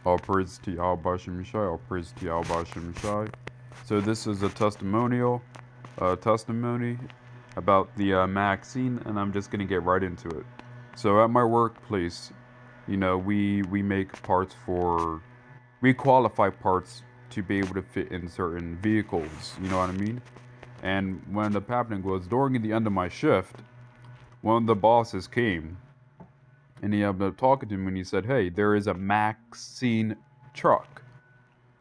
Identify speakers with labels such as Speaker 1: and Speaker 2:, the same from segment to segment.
Speaker 1: All praise to Yahweh Shem Shai. All praise to Yahweh Shem Shai. So this is a testimony about the maxxine, and I'm just gonna get right into it. So at my workplace, we make parts for we qualify parts to be able to fit in certain vehicles. You know what I mean? And what ended up happening was during the end of my shift, one of the bosses came and he ended up talking to me and he said, "Hey, there is a maxxine truck.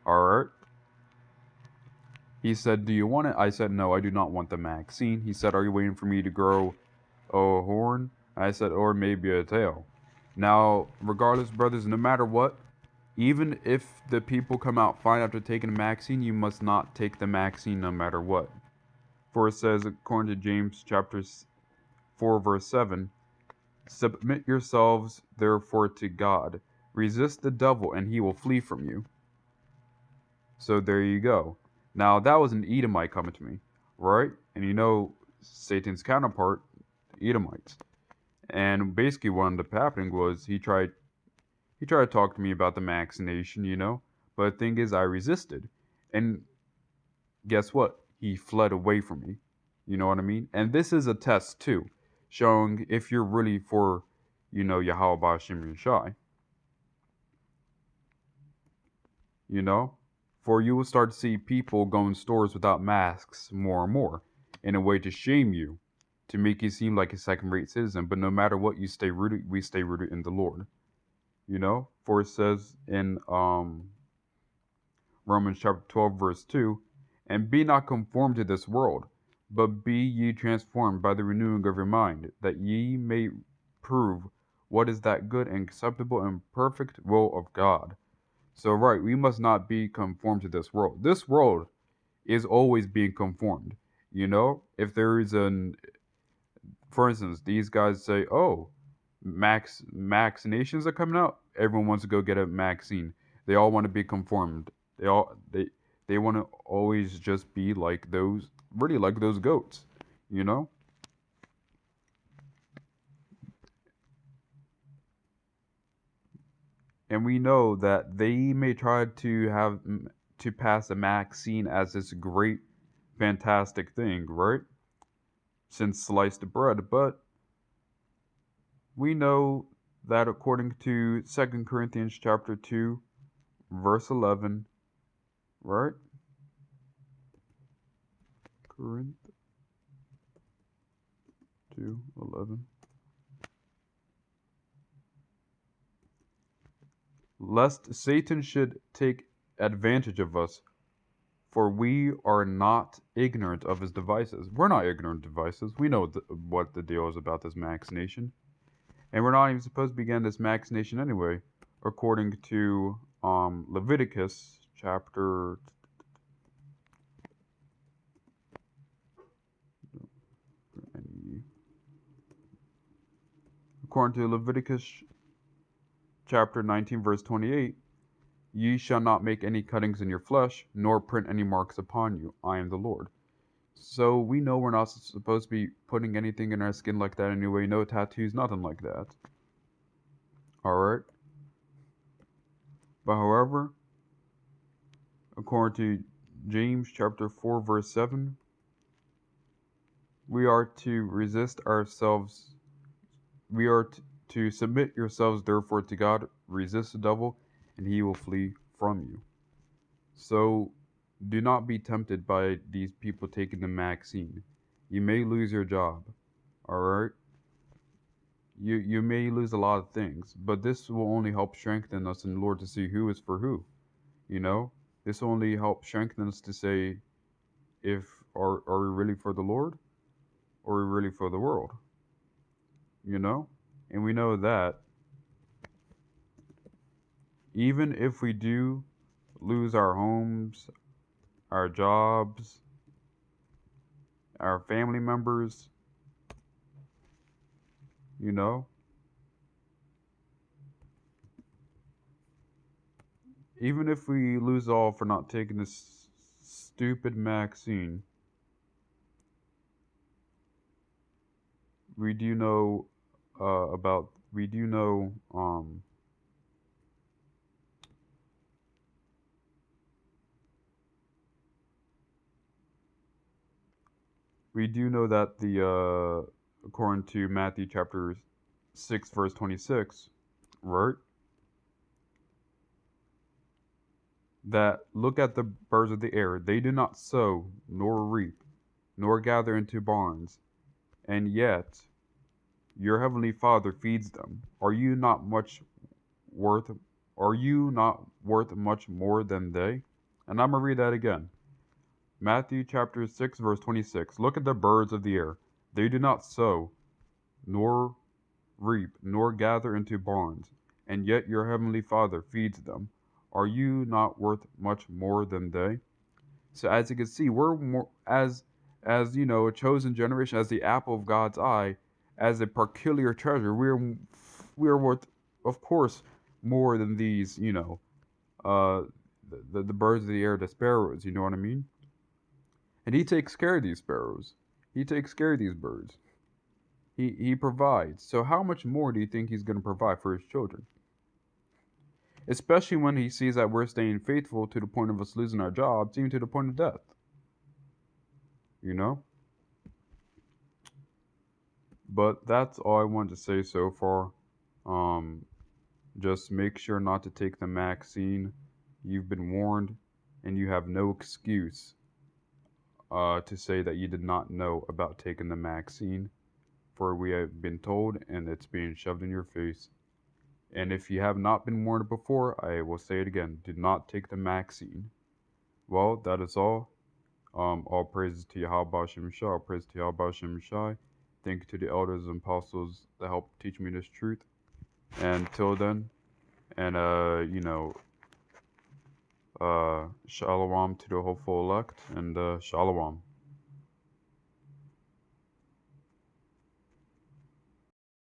Speaker 1: All right." He said, "Do you want it?" I said, "No, I do not want the maxxine." He said, "Are you waiting for me to grow a horn?" I said, "Or maybe a tail." Now, regardless, brothers, no matter what, even if the people come out fine after taking the maxxine, you must not take the maxxine no matter what. For it says, according to James chapter 4, verse 7, "Submit yourselves therefore to God. Resist the devil, and he will flee from you." So there you go. Now, that was an Edomite coming to me, right? And Satan's counterpart, Edomites. And basically what ended up happening was he tried to talk to me about the vaccination. But the thing is I resisted. And guess what? He fled away from me. You know what I mean? And this is a test too, showing if you're really for, Yahweh Bashim Shai. You know? For you will start to see people go in stores without masks more and more, in a way to shame you, to make you seem like a second-rate citizen. But no matter what, we stay rooted in the Lord. For it says in Romans chapter 12, verse 2, "And be not conformed to this world, but be ye transformed by the renewing of your mind, that ye may prove what is that good and acceptable and perfect will of God." So, right, we must not be conformed to this world. This world is always being conformed. If there is for instance, these guys say, "Oh, vaccinations are coming out. Everyone wants to go get a vaccine. They all want to be conformed. They want to always just be like those, really like those goats, you know." And we know that they may try to pass a vaccine as this great, fantastic thing, right? Since sliced bread, but we know that according to 2 Corinthians chapter 2, verse 11, right? Corinth 2:11. Lest Satan should take advantage of us, for we are not ignorant of his devices. We're not ignorant of devices. We know what the deal is about this vaccination. And we're not even supposed to begin this vaccination anyway, according to Leviticus chapter. According to Leviticus chapter 19, verse 28, "Ye shall not make any cuttings in your flesh, nor print any marks upon you. I am the Lord." So we know we're not supposed to be putting anything in our skin like that anyway. No tattoos, nothing like that. Alright? But however, according to James chapter 4, verse 7, we are to resist ourselves. We are to submit yourselves therefore to God, resist the devil, and he will flee from you. So do not be tempted by these people taking the vaccine. You may lose your job. Alright? You may lose a lot of things, but this will only help strengthen us in the Lord to see who is for who. This will only help strengthen us to say, if are we really for the Lord, or are we really for the world? And we know that even if we do lose our homes, our jobs, our family members, you know, even if we lose all for not taking this stupid vaccine, we do know we do know we do know that according to Matthew chapter 6, verse 26, right? That look at the birds of the air. They do not sow, nor reap, nor gather into barns, and yet your heavenly Father feeds them. Worth are you not worth much more than they? And I'm gonna read that again. Matthew chapter 6, verse 26. Look at the birds of the air. They do not sow, nor reap, nor gather into barns, and yet your heavenly Father feeds them. Are you not worth much more than they? So as you can see, we're more as you know, a chosen generation, as the apple of God's eye, as a peculiar treasure. We are worth, of course, more than these. Uh, the birds of the air, the sparrows. You know what I mean? And He takes care of these sparrows. He takes care of these birds. He provides. So how much more do you think He's going to provide for His children? Especially when He sees that we're staying faithful to the point of us losing our jobs, even to the point of death. You know? But that's all I wanted to say so far. Just make sure not to take the maxxine. You've been warned, and you have no excuse to say that you did not know about taking the maxxine, for we have been told, and it's being shoved in your face. And if you have not been warned before, I will say it again: do not take the maxxine. Well, that is all. All praises to Yahweh Shem Shai. All praises to Yahweh Shem Shai. Thank you to the elders and apostles that helped teach me this truth. And till then, and shalom to the hopeful elect, and shalom.